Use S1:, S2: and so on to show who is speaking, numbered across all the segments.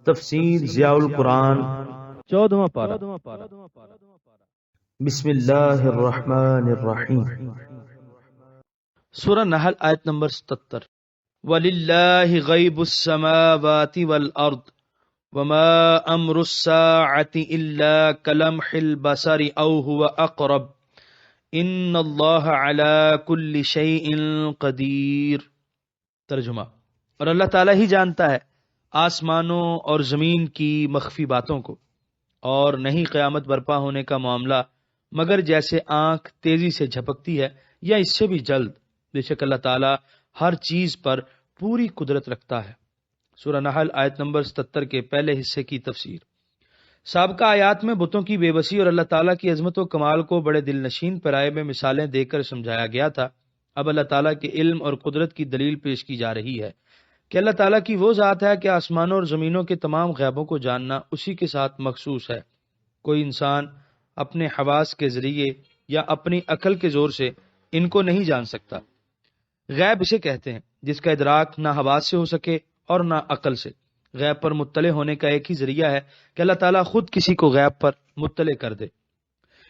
S1: تفسیر ضیاء القرآن
S2: 14واں پارہ۔
S1: بسم اللہ الرحمن الرحیم۔
S2: سورہ نحل آیت نمبر 77۔ وَلِلَّهِ غَيْبُ السَّمَاوَاتِ وَالْأَرْضِ وَمَا أَمْرُ السَّاعَةِ إِلَّا كَلَمْحِ الْبَصَرِ أَوْ هُوَ أَقْرَبُ إِنَّ اللَّهَ عَلَى كُلِّ شَيْءٍ قَدِيرٌ۔ ترجمہ، اور اللہ تعالیٰ ہی جانتا ہے آسمانوں اور زمین کی مخفی باتوں کو، اور نہیں قیامت برپا ہونے کا معاملہ مگر جیسے آنکھ تیزی سے جھپکتی ہے یا اس سے بھی جلد۔ بے شک اللہ تعالیٰ ہر چیز پر پوری قدرت رکھتا ہے۔ سورہ نحل آیت نمبر 77 کے پہلے حصے کی تفسیر۔ سابقہ آیات میں بتوں کی بے بسی اور اللہ تعالیٰ کی عظمت و کمال کو بڑے دل نشین پیرائے میں مثالیں دے کر سمجھایا گیا تھا۔ اب اللہ تعالیٰ کے علم اور قدرت کی دلیل پیش کی جا رہی ہے کہ اللہ تعالیٰ کی وہ ذات ہے کہ آسمانوں اور زمینوں کے تمام غیبوں کو جاننا اسی کے ساتھ مخصوص ہے۔ کوئی انسان اپنے حواس کے ذریعے یا اپنی عقل کے زور سے ان کو نہیں جان سکتا۔ غیب اسے کہتے ہیں جس کا ادراک نہ حواس سے ہو سکے اور نہ عقل سے۔ غیب پر مطلع ہونے کا ایک ہی ذریعہ ہے کہ اللہ تعالیٰ خود کسی کو غیب پر مطلع کر دے،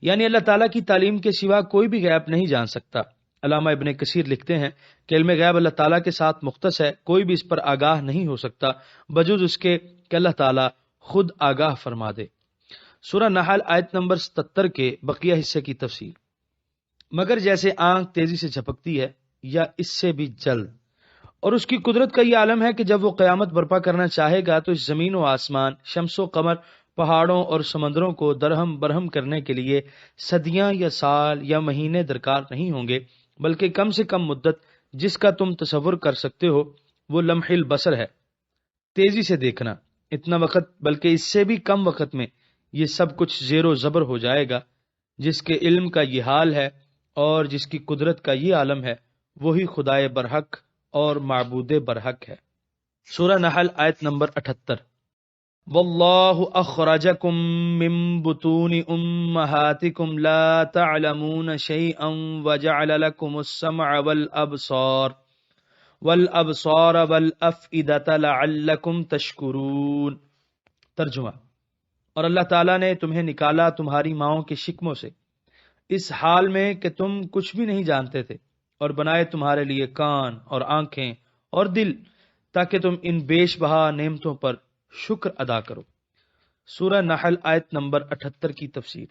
S2: یعنی اللہ تعالیٰ کی تعلیم کے سوا کوئی بھی غیب نہیں جان سکتا۔ علامہ ابن کثیر لکھتے ہیں کہ علم غیب اللہ تعالیٰ کے ساتھ مختص ہے، کوئی بھی اس پر آگاہ نہیں ہو سکتا بجز اس کے کہ اللہ تعالیٰ خود آگاہ فرما دے۔ سورہ نحل آیت نمبر 77 کے بقیہ حصے کی تفسیر۔ مگر جیسے آنکھ تیزی سے جھپکتی ہے یا اس سے بھی جلد، اور اس کی قدرت کا یہ عالم ہے کہ جب وہ قیامت برپا کرنا چاہے گا تو اس زمین و آسمان، شمس و قمر، پہاڑوں اور سمندروں کو درہم برہم کرنے کے لیے صدیاں یا سال یا مہینے درکار نہیں ہوں گے، بلکہ کم سے کم مدت جس کا تم تصور کر سکتے ہو وہ لمح البصر ہے، تیزی سے دیکھنا۔ اتنا وقت بلکہ اس سے بھی کم وقت میں یہ سب کچھ زیر و زبر ہو جائے گا۔ جس کے علم کا یہ حال ہے اور جس کی قدرت کا یہ عالم ہے وہی خدائے برحق اور معبود برحق ہے۔ سورہ نحل آیت نمبر 78۔ واللہ اخرجکم من بطون امہاتکم لا تعلمون شیئا وجعل لکم السمع والابصار والافئدۃ لعلکم تشکرون۔ ترجمہ، اور اللہ تعالیٰ نے تمہیں نکالا تمہاری ماؤں کے شکموں سے اس حال میں کہ تم کچھ بھی نہیں جانتے تھے، اور بنائے تمہارے لیے کان اور آنکھیں اور دل تاکہ تم ان بیش بہا نعمتوں پر شکر ادا کرو۔ سورہ نحل آیت نمبر 78 کی تفسیر۔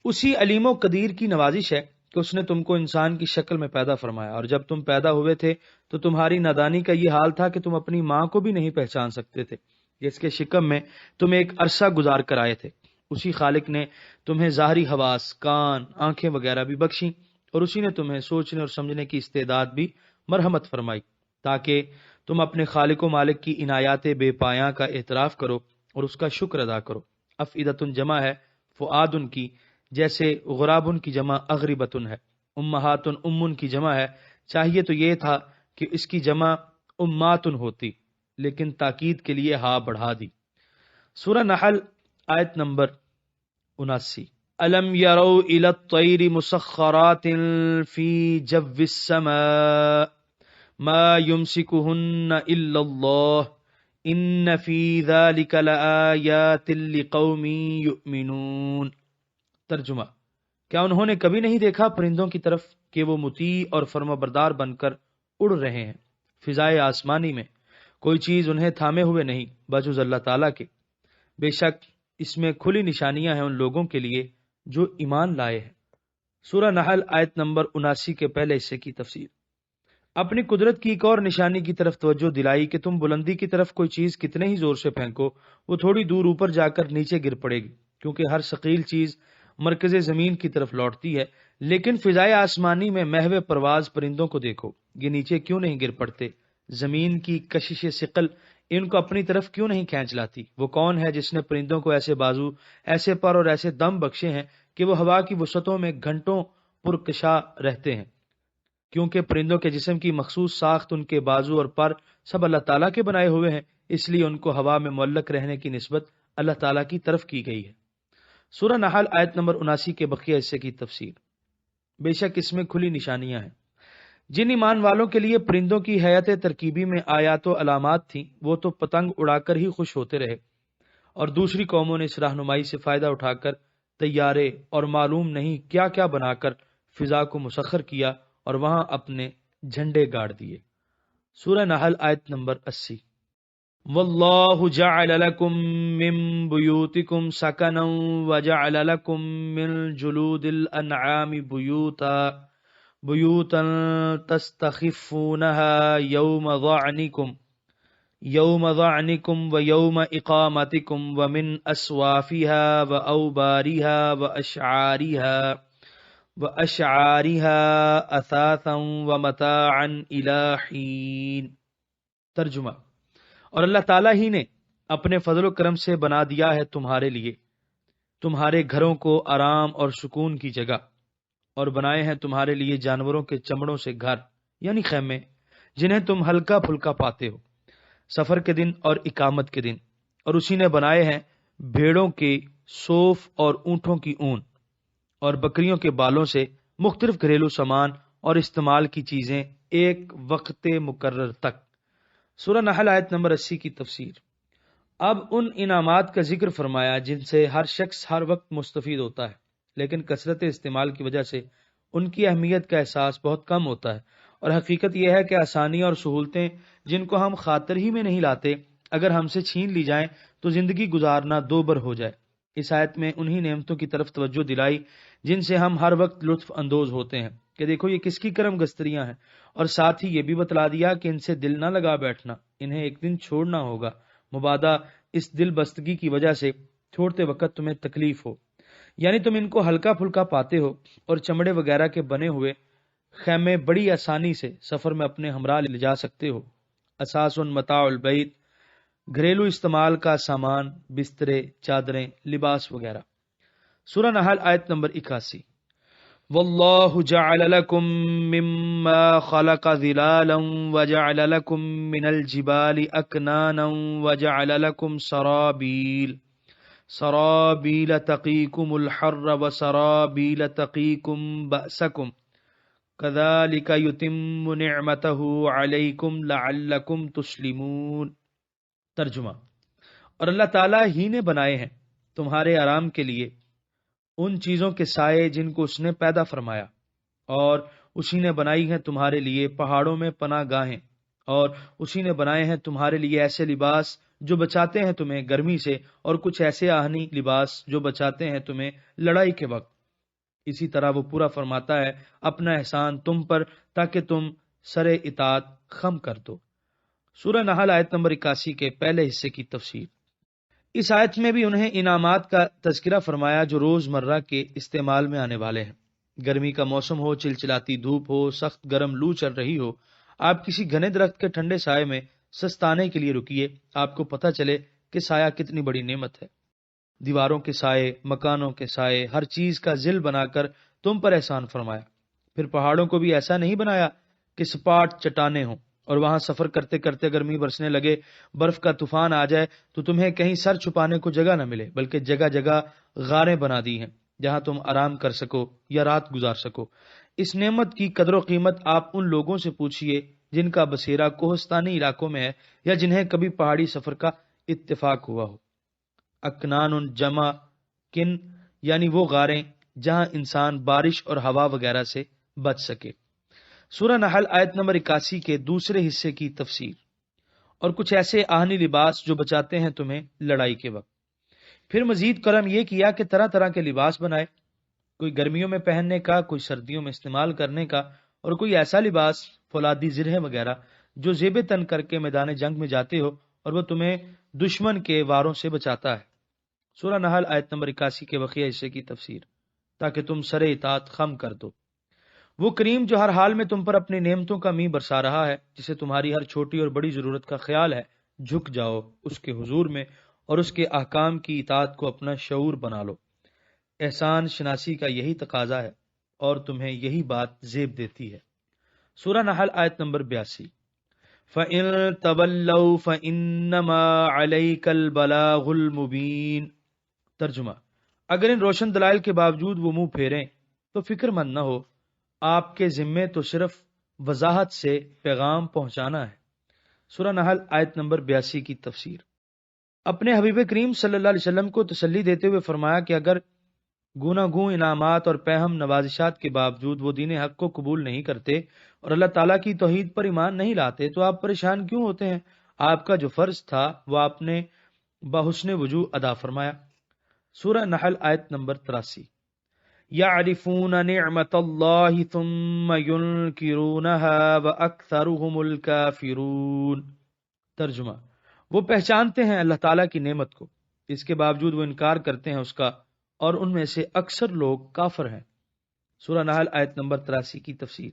S2: اسی علیم و قدیر کی نوازش ہے کہ اس نے تم کو انسان کی شکل میں پیدا فرمایا، اور جب تم پیدا ہوئے تھے تو تمہاری نادانی کا یہ حال تھا کہ تم اپنی ماں کو بھی نہیں پہچان سکتے تھے، جس کے شکم میں تم ایک عرصہ گزار کر آئے تھے۔ اسی خالق نے تمہیں ظاہری حواس، کان، آنکھیں وغیرہ بھی بخشیں، اور اسی نے تمہیں سوچنے اور سمجھنے کی استعداد بھی مرحمت فرمائی تاکہ تم اپنے خالق و مالک کی عنایات بے پایاں کا اعتراف کرو اور اس کا شکر ادا کرو۔ افئدۃ جمع ہے فؤاد کی، جیسے غراب کی جمع اغربۃ ہے۔ امہات ام کی جمع ہے، چاہیے تو یہ تھا کہ اس کی جمع امات ہوتی، لیکن تاکید کے لیے ہا بڑھا دی۔ سورہ نحل آیت نمبر 79۔ الم یروا الی الطیر مسخرات فی جو السماء ما یمسکہن الا اللہ ان فی ذلک لآیات لقوم یؤمنون۔ ترجمہ، کیا انہوں نے کبھی نہیں دیکھا پرندوں کی طرف کہ وہ مطیع اور فرمانبردار بن کر اڑ رہے ہیں فضائے آسمانی میں، کوئی چیز انہیں تھامے ہوئے نہیں بجز اللہ تعالیٰ کے۔ بے شک اس میں کھلی نشانیاں ہیں ان لوگوں کے لیے جو ایمان لائے ہیں۔ سورہ نحل آیت نمبر 79 کے پہلے حصے کی تفسیر۔ اپنی قدرت کی ایک اور نشانی کی طرف توجہ دلائی کہ تم بلندی کی طرف کوئی چیز کتنے ہی زور سے پھینکو وہ تھوڑی دور اوپر جا کر نیچے گر پڑے گی، کیونکہ ہر ثقیل چیز مرکز زمین کی طرف لوٹتی ہے۔ لیکن فضائے آسمانی میں محو پرواز پرندوں کو دیکھو، یہ نیچے کیوں نہیں گر پڑتے؟ زمین کی کشش ثقل ان کو اپنی طرف کیوں نہیں کھینچ لاتی؟ وہ کون ہے جس نے پرندوں کو ایسے بازو، ایسے پر اور ایسے دم بخشے ہیں کہ وہ ہوا کی وسعتوں میں گھنٹوں پرکشا رہتے ہیں؟ کیونکہ پرندوں کے جسم کی مخصوص ساخت، ان کے بازو اور پر سب اللہ تعالیٰ کے بنائے ہوئے ہیں، اس لیے ان کو ہوا میں معلق رہنے کی نسبت اللہ تعالیٰ کی طرف کی گئی ہے۔ سورہ نحل آیت نمبر 79 کے بقیہ حصے کی تفسیر۔ بے شک اس میں کھلی نشانیاں ہیں جن ایمان والوں کے لیے پرندوں کی حیات ترکیبی میں آیات و علامات تھیں وہ تو پتنگ اڑا کر ہی خوش ہوتے رہے، اور دوسری قوموں نے اس رہنمائی سے فائدہ اٹھا کر طیارے اور معلوم نہیں کیا کیا بنا کر فضا کو مسخر کیا اور وہاں اپنے جھنڈے گاڑ دیے۔ سورہ نحل آیت نمبر 80۔ واللہ جعل لکم من بیوتکم سکنا وجعل لکم من جلود الانعام بیوتا تستخفونها یوم ضعنکم ویوم اقامتکم ومن اسوافها وأشعارها اثاثا ومتاعا الى حین۔ ترجمہ، اور اللہ تعالیٰ ہی نے اپنے فضل و کرم سے بنا دیا ہے تمہارے لیے تمہارے گھروں کو آرام اور سکون کی جگہ، اور بنائے ہیں تمہارے لیے جانوروں کے چمڑوں سے گھر یعنی خیمے جنہیں تم ہلکا پھلکا پاتے ہو سفر کے دن اور اقامت کے دن، اور اسی نے بنائے ہیں بھیڑوں کے صوف اور اونٹوں کی اون اور بکریوں کے بالوں سے مختلف گھریلو سامان اور استعمال کی چیزیں ایک وقت مقرر تک۔ سورہ نحل آیت نمبر 80 کی تفسیر۔ اب ان انعامات کا ذکر فرمایا جن سے ہر شخص ہر وقت مستفید ہوتا ہے، لیکن کثرت استعمال کی وجہ سے ان کی اہمیت کا احساس بہت کم ہوتا ہے، اور حقیقت یہ ہے کہ آسانی اور سہولتیں جن کو ہم خاطر ہی میں نہیں لاتے اگر ہم سے چھین لی جائیں تو زندگی گزارنا دوبر ہو جائے۔ اس آیت میں انہی نعمتوں کی طرف توجہ دلائی جن سے ہم ہر وقت لطف اندوز ہوتے ہیں کہ دیکھو یہ کس کی کرم گستریاں ہیں، اور ساتھ ہی یہ بھی بتلا دیا کہ ان سے دل نہ لگا بیٹھنا، انہیں ایک دن چھوڑنا ہوگا، مبادا اس دل بستگی کی وجہ سے چھوڑتے وقت تمہیں تکلیف ہو، یعنی تم ان کو ہلکا پھلکا پاتے ہو اور چمڑے وغیرہ کے بنے ہوئے خیمے بڑی آسانی سے سفر میں اپنے ہمراہ لے جا سکتے ہو۔ اساس متاع البیت، گھریلو استعمال کا سامان، بسترے، چادریں، لباس وغیرہ۔ سورہ نحل آیت نمبر 81۔ واللہ جعل لکم مما خلق ظلالا وجعل لکم من الجبال اکنانا وجعل لکم سرابیل تقیکم الحر وسرابیل تقیکم بأسکم کذالک یتم نعمتہ علیکم لعلکم تسلمون۔ ترجمہ، اور اللہ تعالیٰ ہی نے بنائے ہیں تمہارے آرام کے لیے ان چیزوں کے سائے جن کو اس نے پیدا فرمایا، اور اسی نے بنائی ہیں تمہارے لیے پہاڑوں میں پناہ گاہیں، اور اسی نے بنائے ہیں تمہارے لیے ایسے لباس جو بچاتے ہیں تمہیں گرمی سے، اور کچھ ایسے آہنی لباس جو بچاتے ہیں تمہیں لڑائی کے وقت۔ اسی طرح وہ پورا فرماتا ہے اپنا احسان تم پر تاکہ تم سر اطاعت خم کر دو۔ سورہ نحل آیت نمبر 81 کے پہلے حصے کی تفسیر۔ اس آیت میں بھی انہیں انعامات کا تذکرہ فرمایا جو روز مرہ کے استعمال میں آنے والے ہیں۔ گرمی کا موسم ہو، چلچلاتی دھوپ ہو، سخت گرم لو چل رہی ہو، آپ کسی گھنے درخت کے ٹھنڈے سائے میں سستانے کے لیے رکیے، آپ کو پتہ چلے کہ سایہ کتنی بڑی نعمت ہے۔ دیواروں کے سائے، مکانوں کے سائے، ہر چیز کا ظل بنا کر تم پر احسان فرمایا۔ پھر پہاڑوں کو بھی ایسا نہیں بنایا کہ سپاٹ چٹانیں ہوں اور وہاں سفر کرتے کرتے گرمی برسنے لگے، برف کا طوفان آ جائے تو تمہیں کہیں سر چھپانے کو جگہ نہ ملے، بلکہ جگہ جگہ غاریں بنا دی ہیں جہاں تم آرام کر سکو یا رات گزار سکو۔ اس نعمت کی قدر و قیمت آپ ان لوگوں سے پوچھئے جن کا بسیرا کوہستانی علاقوں میں ہے یا جنہیں کبھی پہاڑی سفر کا اتفاق ہوا ہو۔ اکنان جمع کن یعنی وہ غاریں جہاں انسان بارش اور ہوا وغیرہ سے بچ سکے۔ سورہ نحل آیت نمبر 81 کے دوسرے حصے کی تفسیر۔ اور کچھ ایسے آہنی لباس جو بچاتے ہیں تمہیں لڑائی کے وقت۔ پھر مزید کرم یہ کیا کہ طرح طرح کے لباس بنائے، کوئی گرمیوں میں پہننے کا، کوئی سردیوں میں استعمال کرنے کا، اور کوئی ایسا لباس فولادی زرہیں وغیرہ جو زیب تن کر کے میدان جنگ میں جاتے ہو اور وہ تمہیں دشمن کے واروں سے بچاتا ہے۔ سورہ نحل آیت نمبر 81 کے بقیہ حصے کی تفسیر۔ تاکہ تم سر اطاعت خم کر دو۔ وہ کریم جو ہر حال میں تم پر اپنی نعمتوں کا می برسا رہا ہے، جسے تمہاری ہر چھوٹی اور بڑی ضرورت کا خیال ہے، جھک جاؤ اس کے حضور میں اور اس کے احکام کی اطاعت کو اپنا شعور بنا لو۔ احسان شناسی کا یہی تقاضا ہے اور تمہیں یہی بات زیب دیتی ہے۔ سورہ نحل آیت نمبر 82۔ فَإِن تَوَلَّوْا فَإِنَّمَا عَلَيْكَ الْبَلَاغُ الْمُبِينُ۔ ترجمہ، اگر ان روشن دلائل کے باوجود وہ منہ پھیریں تو فکر مند نہ ہو، آپ کے ذمے تو صرف وضاحت سے پیغام پہنچانا ہے۔ سورہ نحل آیت نمبر 82 کی تفسیر۔ اپنے حبیب کریم صلی اللہ علیہ وسلم کو تسلی دیتے ہوئے فرمایا کہ اگر گوناگوں انعامات اور پہم نوازشات کے باوجود وہ دین حق کو قبول نہیں کرتے اور اللہ تعالیٰ کی توحید پر ایمان نہیں لاتے تو آپ پریشان کیوں ہوتے ہیں؟ آپ کا جو فرض تھا وہ آپ نے بحسن وجوہ ادا فرمایا۔ سورہ نحل آیت نمبر 83۔ یعرفون نعمت اللہ ثم ینکرونها واکثرهم الکافرون۔ ترجمہ، وہ پہچانتے ہیں اللہ تعالیٰ کی نعمت کو، اس کے باوجود وہ انکار کرتے ہیں اس کا، اور ان میں سے اکثر لوگ کافر ہیں۔ سورہ نحل آیت نمبر 83 کی تفسیر۔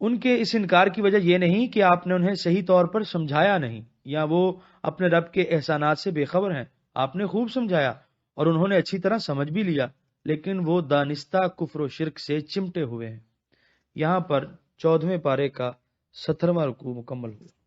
S2: ان کے اس انکار کی وجہ یہ نہیں کہ آپ نے انہیں صحیح طور پر سمجھایا نہیں یا وہ اپنے رب کے احسانات سے بے خبر ہیں۔ آپ نے خوب سمجھایا اور انہوں نے اچھی طرح سمجھ بھی لیا، لیکن وہ دانستہ کفر و شرک سے چمٹے ہوئے ہیں۔ یہاں پر 14ویں پارے کا 17واں رکوع مکمل ہوا۔